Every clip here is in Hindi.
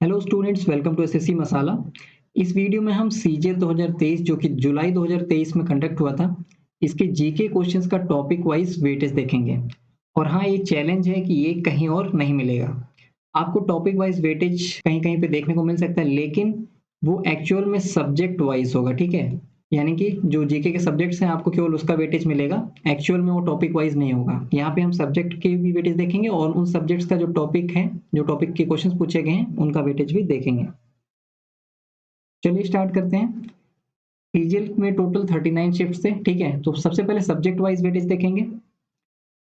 Hello students, welcome to SSC masala. इस वीडियो में हम सीजे 2023 जो कि जुलाई 2023 में कंडक्ट हुआ था, इसके जीके क्वेश्चंस का टॉपिक वाइज वेटेज देखेंगे। और हाँ, ये चैलेंज है कि ये कहीं और नहीं मिलेगा। आपको टॉपिक वाइज वेटेज कहीं कहीं पे देखने को मिल सकता है, लेकिन वो एक्चुअल में सब्जेक्ट वाइज होगा। ठीक है, यानी कि जो जीके के सब्जेक्ट्स हैं आपको केवल उसका वेटेज मिलेगा, एक्चुअल में वो टॉपिक वाइज नहीं होगा। यहाँ पे हम सब्जेक्ट के भी वेटेज देखेंगे और उन सब्जेक्ट्स का जो टॉपिक है, जो टॉपिक के क्वेश्चंस पूछे गए हैं, उनका वेटेज भी देखेंगे। चलिए स्टार्ट करते हैं। पीजीएल में टोटल 39 शिफ्ट थे। ठीक है, तो सबसे पहले सब्जेक्ट वाइज वेटेज देखेंगे।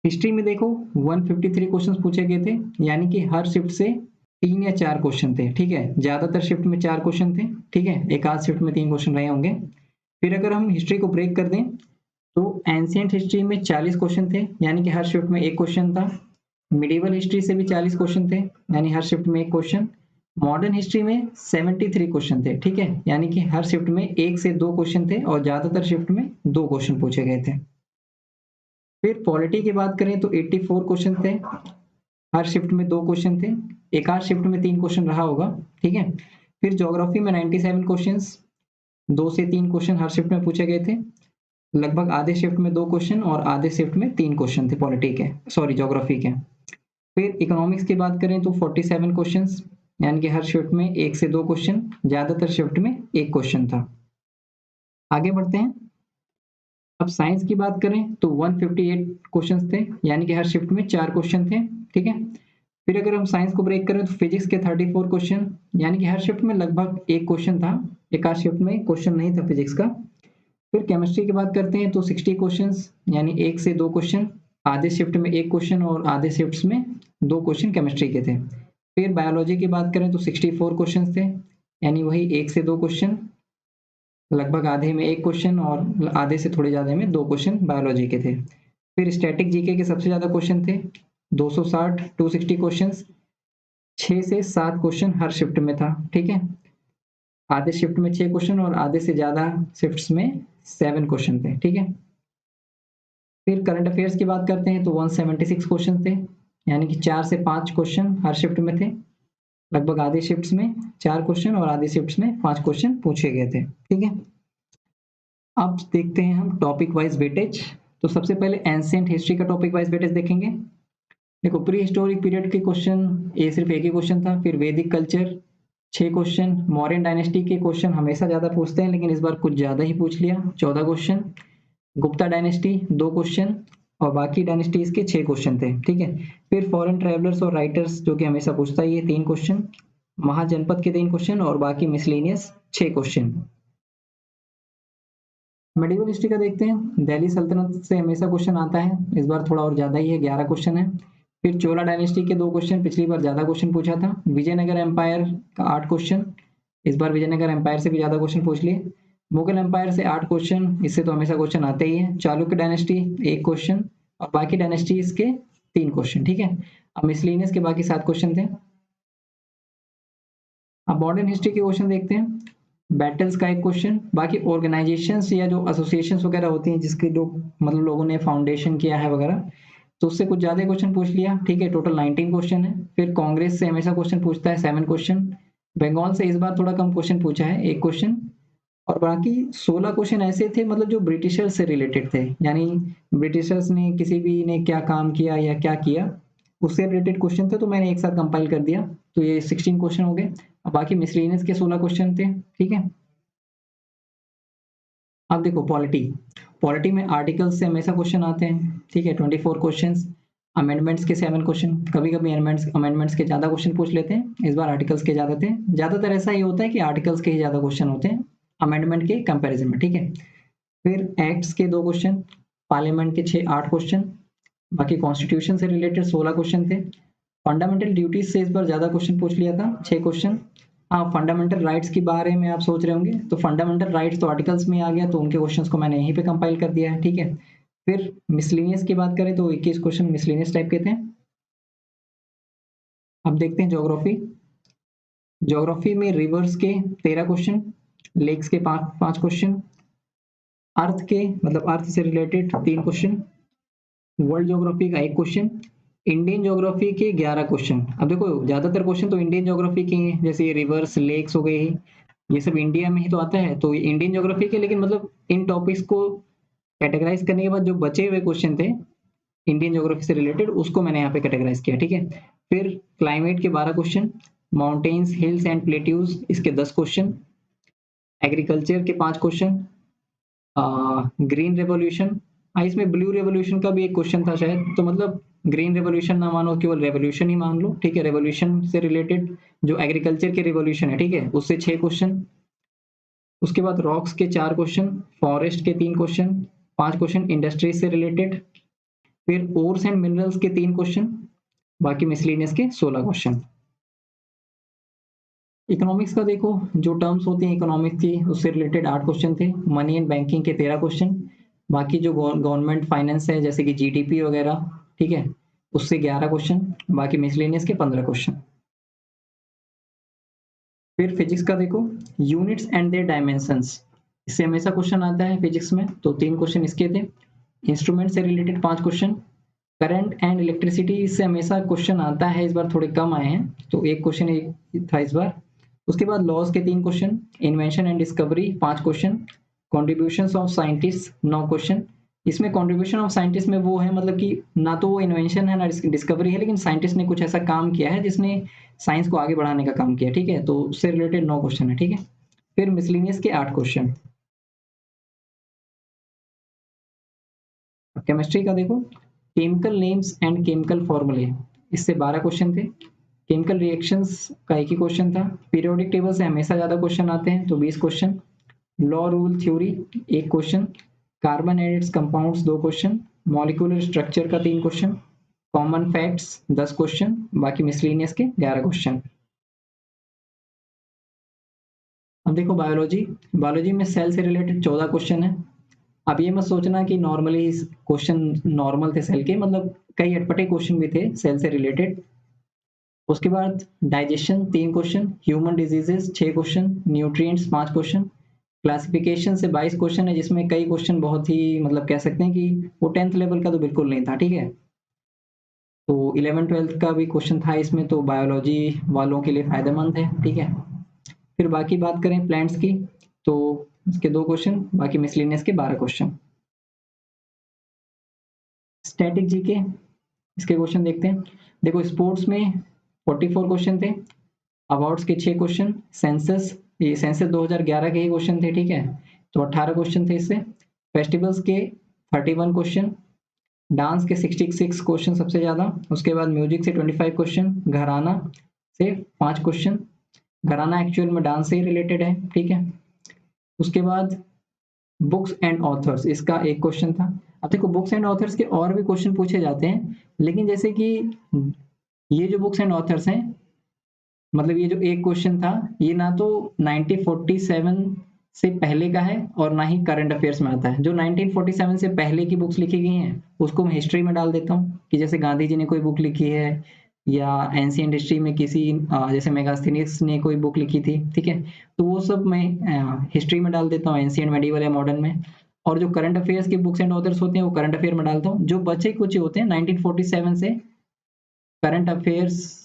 हिस्ट्री में देखो 153 क्वेश्चंस पूछे गए थे, यानी कि हर शिफ्ट से 3 या 4 क्वेश्चन थे। ठीक है, ज्यादातर शिफ्ट में 4 क्वेश्चन थे। ठीक है, एक आध शिफ्ट में 3 क्वेश्चन रहे होंगे। फिर अगर हम हिस्ट्री को ब्रेक कर दें तो एंशिएंट हिस्ट्री में 40 क्वेश्चन थे, यानी कि हर शिफ्ट में एक क्वेश्चन था। मिडिवल हिस्ट्री से भी 40 क्वेश्चन थे, यानी हर शिफ्ट में एक क्वेश्चन। मॉडर्न हिस्ट्री में 73 क्वेश्चन थे। ठीक है, यानी कि हर शिफ्ट में 1 से 2 क्वेश्चन थे और ज्यादातर शिफ्ट में 2 क्वेश्चन पूछे गए थे। फिर पॉलिटी की बात करें तो 84 क्वेश्चन थे, हर शिफ्ट में 2 क्वेश्चन थे। एक आध शिफ्ट में 3 क्वेश्चन रहा होगा। ठीक है, फिर ज्योग्राफी में 97 क्वेश्चंस, 2 से 3 क्वेश्चन हर शिफ्ट में पूछे गए थे। लगभग आधे शिफ्ट में 2 क्वेश्चन और आधे शिफ्ट में 3 क्वेश्चन थे पॉलिटी के, सॉरी ज्योग्राफी के। फिर इकोनॉमिक्स की बात करें तो 47 क्वेश्चंस, यानी कि हर शिफ्ट में 1 से 2 क्वेश्चन, ज्यादातर शिफ्ट में 1 क्वेश्चन था। आगे बढ़ते हैं। अब साइंस की बात करें तो 158 क्वेश्चंस थे, यानी कि हर शिफ्ट में 4 क्वेश्चन थे। ठीक है, फिर अगर हम साइंस को ब्रेक करें तो फिजिक्स के 34 क्वेश्चन, यानी कि हर शिफ्ट में लगभग 1 क्वेश्चन था। एक आध शिफ्ट में क्वेश्चन नहीं था फिजिक्स का। फिर केमिस्ट्री की बात करते हैं तो 60 क्वेश्चंस, यानी 1 से 2 क्वेश्चन, आधे शिफ्ट में 1 क्वेश्चन और आधे शिफ्ट्स में 2 क्वेश्चन केमिस्ट्री के थे। फिर बायोलॉजी की बात करें तो 64 क्वेश्चन थे, यानी वही 1 से 2 क्वेश्चन, लगभग आधे में 1 क्वेश्चन और आधे से थोड़े ज़्यादा में 2 क्वेश्चन बायोलॉजी के थे। फिर स्टैटिक जीके के सबसे ज़्यादा क्वेश्चन थे, 260 260 क्वेश्चंस, 6 से 7 क्वेश्चन हर शिफ्ट में था। ठीक है, आधे शिफ्ट में 6 क्वेश्चन और आधे से ज़्यादा शिफ्ट्स में 7 क्वेश्चन थे। ठीक है, फिर करंट अफेयर्स की बात करते हैं तो 176 क्वेश्चन थे, यानी कि 4 से 5 क्वेश्चन हर शिफ्ट में थे। लगभग आधे शिफ्ट्स में 4 क्वेश्चन और आधे शिफ्ट्स में 5 क्वेश्चन पूछे गए थे। ठीक है, अब देखते हैं हम टॉपिक वाइज वेटेज। तो सबसे पहले एंशिएंट हिस्ट्री का टॉपिक वाइज वेटेज देखेंगे। देखो, प्री हिस्टोरिक पीरियड के क्वेश्चन ये सिर्फ एक ही क्वेश्चन था। फिर वैदिक कल्चर 6 क्वेश्चन, मौर्यन डायनेस्टी के क्वेश्चन हमेशा ज्यादा पूछते हैं, लेकिन इस बार कुछ ज्यादा ही पूछ लिया, 14 क्वेश्चन। गुप्ता डायनेस्टी 2 क्वेश्चन और बाकी डायनेस्टीज के 6 क्वेश्चन थे। ठीक है, फिर फॉरेन ट्रैवलर्स और राइटर्स जो कि हमेशा पूछता ही है, 3 क्वेश्चन। महाजनपद के 3 क्वेश्चन और बाकी मिसलेनियस 6 क्वेश्चन। मेडिवल हिस्ट्री का देखते हैं। दिल्ली सल्तनत से हमेशा क्वेश्चन आता है, इस बार थोड़ा और ज्यादा ही है, 11 क्वेश्चन है। फिर चोला डायनेस्टी के 2 क्वेश्चन, पिछली बार ज्यादा क्वेश्चन पूछा था। विजयनगर एम्पायर का 8 क्वेश्चन, इस बार विजयनगर एम्पायर से भी ज्यादा क्वेश्चन पूछ लिए। मुगल एम्पायर से 8 क्वेश्चन, इससे तो हमेशा क्वेश्चन आते ही है। चालुक्य डायनेस्टी 1 क्वेश्चन और बाकी डायनेस्टीज के 3 क्वेश्चन। ठीक है, अब मिसलेनियस के बाकी 7 क्वेश्चन थे। अब मॉडर्न हिस्ट्री के क्वेश्चन देखते हैं। बैटल्स का 1 क्वेश्चन, बाकी ऑर्गेनाइजेशंस या जो एसोसिएशंस वगैरह होती हैं जिसके जो मतलब लोगों ने फाउंडेशन किया है वगैरह, तो उससे कुछ ज्यादा क्वेश्चन पूछ लिया। ठीक है, टोटल 19 क्वेश्चन है। फिर कांग्रेस से हमेशा क्वेश्चन पूछता है, 7 क्वेश्चन। बंगाल से इस बार थोड़ा कम क्वेश्चन पूछा है, 1 क्वेश्चन। और बाकी 16 क्वेश्चन ऐसे थे मतलब जो ब्रिटिशर्स से रिलेटेड थे, यानी ब्रिटिशर्स ने किसी भी ने क्या काम किया या क्या किया उससे रिलेटेड क्वेश्चन थे, तो मैंने एक साथ कंपाइल कर दिया। तो ये 16 क्वेश्चन हो गए। अब बाकी मिसलेनियस के 16 क्वेश्चन थे। ठीक है, अब देखो पॉलिटी। पॉलिटी में आर्टिकल्स से हमेशा क्वेश्चन आते हैं। ठीक है, 24 क्वेश्चंस। अमेंडमेंट्स के 7 क्वेश्चन, कभी कभी अमेंडमेंट्स के ज्यादा क्वेश्चन पूछ लेते हैं, इस बार आर्टिकल्स के ज्यादा थे। ज्यादातर ऐसा ही होता है कि आर्टिकल्स के ही ज्यादा क्वेश्चन होते हैं अमेंडमेंट के कंपैरिजन में। ठीक है, फिर एक्ट्स के 2 क्वेश्चन, पार्लियामेंट के 8 क्वेश्चन, बाकी कॉन्स्टिट्यूशन से रिलेटेड 16 क्वेश्चन थे। फंडामेंटल ड्यूटीज से इस बार ज्यादा क्वेश्चन पूछ लिया था, 6 क्वेश्चन। हाँ, फंडामेंटल राइट्स के बारे में आप सोच रहे होंगे, तो फंडामेंटल राइट्स तो आर्टिकल्स में आ गया, तो उनके क्वेश्चंस को मैंने यहीं पे कंपाइल कर दिया है। ठीक है, फिर मिसलेनियस की बात करें तो 21 क्वेश्चन मिसलेनियस टाइप के थे। अब देखते हैं ज्योग्राफी। ज्योग्राफी में रिवर्स के 13 क्वेश्चन, लेक्स के 5 क्वेश्चन, अर्थ के मतलब अर्थ से रिलेटेड 3 क्वेश्चन, वर्ल्ड ज्योग्राफी का 1 क्वेश्चन, इंडियन ज्योग्राफी के 11 क्वेश्चन। अब देखो ज्यादातर क्वेश्चन तो इंडियन ज्योग्राफी के हैं, जैसे ये रिवर्स लेक्स हो गए, ये सब इंडिया में ही तो आता है, तो ये इंडियन ज्योग्राफी के, लेकिन मतलब इन टॉपिक्स को कैटेगराइज करने के बाद जो बचे हुए क्वेश्चन थे इंडियन ज्योग्राफी से रिलेटेड, उसको मैंने यहाँ पे कैटेगराइज किया, ठीक है। फिर क्लाइमेट के 12 question, mountains hills and plateaus इसके 10 क्वेश्चन, एग्रीकल्चर के 5 क्वेश्चन, ग्रीन रेवोल्यूशन, इसमें ब्लू रेवोल्यूशन का भी एक क्वेश्चन था शायद, तो मतलब ग्रीन रेवोल्यूशन ना मानो, केवल रेवोल्यूशन ही मान लो, ठीक है। रेवोल्यूशन से रिलेटेड जो एग्रीकल्चर के रेवोल्यूशन है, ठीक है, उससे 6 क्वेश्चन। उसके बाद रॉक्स के 4 क्वेश्चन, फॉरेस्ट के 3 क्वेश्चन, 5 क्वेश्चन इंडस्ट्रीज से रिलेटेड, फिर ओर्स एंड मिनरल्स के 3 क्वेश्चन, बाकी मिसलेनियस के 16 क्वेश्चन। इकोनॉमिक्स का देखो, जो टर्म्स होती हैं इकोनॉमिक्स की उससे रिलेटेड 8 क्वेश्चन थे, मनी एंड बैंकिंग के 13 क्वेश्चन, बाकी जो गवर्नमेंट फाइनेंस है जैसे कि जीडीपी वगैरह, ठीक है, उससे 11 क्वेश्चन, बाकी मिसलेनियस के 15 क्वेश्चन। फिर फिजिक्स का देखो, यूनिट्स एंड देयर डायमेंशंस, इससे हमेशा क्वेश्चन आता है फिजिक्स में, तो 3 क्वेश्चन इसके थे। इंस्ट्रूमेंट से related 5 question, current and electricity से हमेशा क्वेश्चन आता है, इस बार थोड़े कम आए हैं, तो एक क्वेश्चन एक था इस बार। उसके बाद लॉज के 3 question, invention and discovery 5 question, contributions of scientist 9 question. इसमें कॉन्ट्रीब्यूशन ऑफ साइंटिस्ट में वो है, मतलब कि ना तो वो इन्वेंशन है ना डिस्कवरी है, लेकिन साइंटिस्ट ने कुछ ऐसा काम किया है जिसने साइंस को आगे बढ़ाने का काम किया, ठीक है, तो उससे रिलेटेड 9 क्वेश्चन है, ठीक है। फिर मिसलिनियस के 8 क्वेश्चन। केमिस्ट्री का देखो, केमिकल नेम्स एंड केमिकल फॉर्मूले, इससे 12 क्वेश्चन थे। केमिकल रिएक्शंस का एक ही क्वेश्चन था। पीरियोडिक टेबल से हमेशा ज्यादा क्वेश्चन आते हैं, तो 20 question. Law rule theory 1 question, carbon and it's compounds 2 question, molecular structure का 3 क्वेश्चन, कॉमन फैक्ट्स 10 क्वेश्चन, बाकी मिसलेनियस के 11 क्वेश्चन। अब देखो बायोलॉजी, बायोलॉजी में सेल से रिलेटेड 14 क्वेश्चन है। अब ये मत सोचना कि नॉर्मली क्वेश्चन नॉर्मल थे सेल के, मतलब कई अटपटे क्वेश्चन भी थे सेल से रिलेटेड। उसके बाद digestion 3 question, human diseases 6 question, nutrients 5 question, classification से 22 क्वेश्चन है, जिसमें कई क्वेश्चन बहुत ही मतलब कह सकते हैं कि वो 10th लेवल का तो बिल्कुल नहीं था, ठीक है। तो 11th 12th का भी क्वेश्चन था इसमें, तो बायोलॉजी वालों के लिए फायदेमंद है, ठीक है। फिर बाकी बात करें प्लांट्स की, तो इसके 2 क्वेश्चन, बाकी मिसलेनियस के 12 क्वेश्चन। स्टैटिक जीके, इसके क्वेश्चन देखते हैं। देखो स्पोर्ट्स में 44 क्वेश्चन थे, अवार्ड्स के 6 क्वेश्चन, सेंसस, ये सेंसस 2011 के ही क्वेश्चन थे, ठीक है, तो 18 क्वेश्चन थे इससे। फेस्टिवल्स के 31 क्वेश्चन, डांस के 66 क्वेश्चन सबसे ज्यादा। उसके बाद म्यूजिक से 25 क्वेश्चन, घराना से 5 क्वेश्चन, घराना एक्चुअल में डांस से ही रिलेटेड है, ठीक है। उसके बाद बुक्स एंड ऑथर्स, इसका एक क्वेश्चन था। अब देखो बुक्स एंड ऑथर्स के और भी क्वेश्चन पूछे जाते हैं, लेकिन जैसे कि ये जो बुक्स एंड ऑथर्स हैं, मतलब ये जो एक क्वेश्चन था, ये ना तो 1947 से पहले का है और ना ही करंट अफेयर्स में आता है। जो 1947 से पहले की बुक्स लिखी गई हैं उसको मैं हिस्ट्री में डाल देता हूँ, कि जैसे गांधी जी ने कोई बुक लिखी है, या एंशिएंट हिस्ट्री में किसी जैसे मेगास्थनीज ने कोई बुक लिखी थी, ठीक है, तो वो सब मैं हिस्ट्री में डाल देता हूँ, एंशिएंट, मेडिवल या मॉडर्न में। और जो करंट अफेयर्स के बुक्स एंड ऑथर्स होते हैं वो करंट अफेयर में डालता हूँ। जो बचे कुछ होते हैं 1947 से करंट अफेयर्स,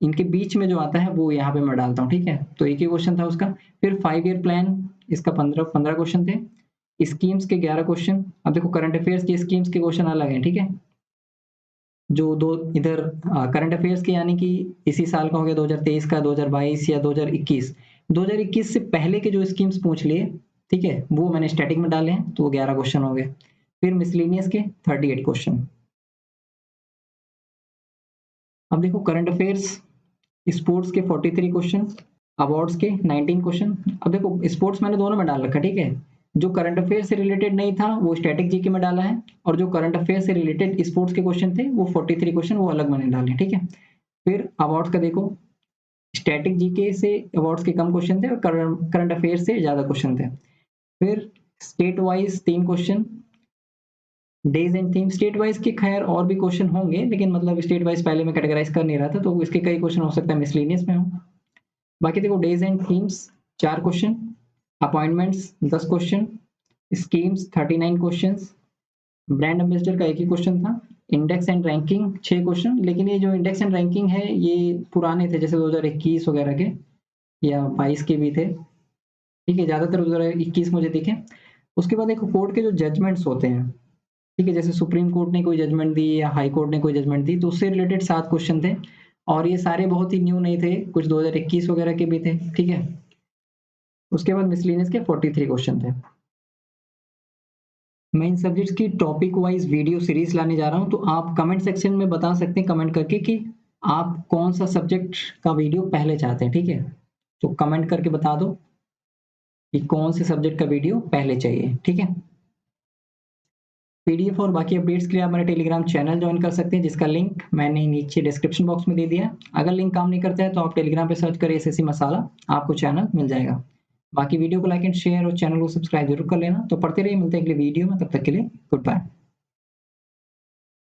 इनके बीच में जो आता है वो यहाँ पे मैं डालता हूँ, ठीक है। तो एक ही क्वेश्चन था उसका। फिर 5 ईयर प्लान, इसका 15 क्वेश्चन थे। स्कीम्स के 11 क्वेश्चन। अब देखो करंट अफेयर्स के स्कीम्स के क्वेश्चन अलग हैं, ठीक है। जो दो इधर करंट अफेयर्स के, यानी कि इसी साल का हो गया 2023 का, 2022 या 2021, 2021 से पहले के जो स्कीम्स पूछ लिए, ठीक है, वो मैंने स्टैटिक में डाले हैं, तो वो 11 क्वेश्चन हो गए। फिर मिसलेनियस के 38 क्वेश्चन। अब देखो करंट अफेयर्स, स्पोर्ट्स के 43 क्वेश्चन, अवार्ड्स के 19 क्वेश्चन। अब देखो स्पोर्ट्स मैंने दोनों में डाल रखा, ठीक है। जो करंट अफेयर से रिलेटेड नहीं था वो स्टैटिक जीके में डाला है, और जो करंट अफेयर से रिलेटेड स्पोर्ट्स के क्वेश्चन थे वो 43 क्वेश्चन वो अलग मैंने डाले, ठीक है। फिर अवार्ड्स का देखो, स्टैटिक जीके से अवार्ड्स के कम क्वेश्चन थे और करंट अफेयर से ज्यादा क्वेश्चन थे। फिर state wise 3 question, days and theme, state wise के खैर और भी क्वेश्चन होंगे, लेकिन मतलब स्टेट वाइज पहले मैं कैटेगराइज कर नहीं रहा था, तो इसके कई क्वेश्चन हो सकता है मिसलिनियस में हो। बाकी देखो days and themes 4 question, appointments 10 question, schemes 39 question, brand ambassador का एक ही क्वेश्चन था। इंडेक्स एंड रैंकिंग 6 क्वेश्चन, लेकिन ये जो इंडेक्स एंड रैंकिंग है ये पुराने थे, जैसे 2021 वगैरह के या 22 के भी थे, ठीक है, ज़्यादातर 2021 मुझे दिखे। उसके बाद एक कोर्ट के जो जजमेंट्स होते हैं, ठीक है, जैसे सुप्रीम कोर्ट ने कोई जजमेंट दी या हाई कोर्ट ने कोई जजमेंट दी, तो उससे रिलेटेड 7 क्वेश्चन थे और ये सारे बहुत ही न्यू नहीं थे, कुछ 2021 वगैरह के भी थे, ठीक है। उसके बाद मिसलेनियस के 43 क्वेश्चन थे। मैं इन सब्जेक्ट्स की टॉपिक वाइज वीडियो सीरीज लाने जा रहा हूं, तो आप कमेंट सेक्शन में बता सकते हैं कमेंट करके कि आप कौन सा सब्जेक्ट का वीडियो पहले चाहते हैं, ठीक है। तो कमेंट करके बता दो कि कौन से सब्जेक्ट का वीडियो पहले चाहिए, ठीक है। पीडीएफ और बाकी अपडेट्स के लिए आप मेरा टेलीग्राम चैनल ज्वाइन कर सकते हैं, जिसका लिंक मैंने नीचे डिस्क्रिप्शन बॉक्स में दे दिया है। अगर लिंक काम नहीं करता है तो आप टेलीग्राम पे सर्च करें एसएससी मसाला, आपको चैनल मिल जाएगा। बाकी वीडियो को लाइक एंड शेयर और चैनल को सब्सक्राइब जरूर कर लेना। तो पढ़ते रहिए, मिलते हैं अगले वीडियो में, तब तक के लिए गुड बाय।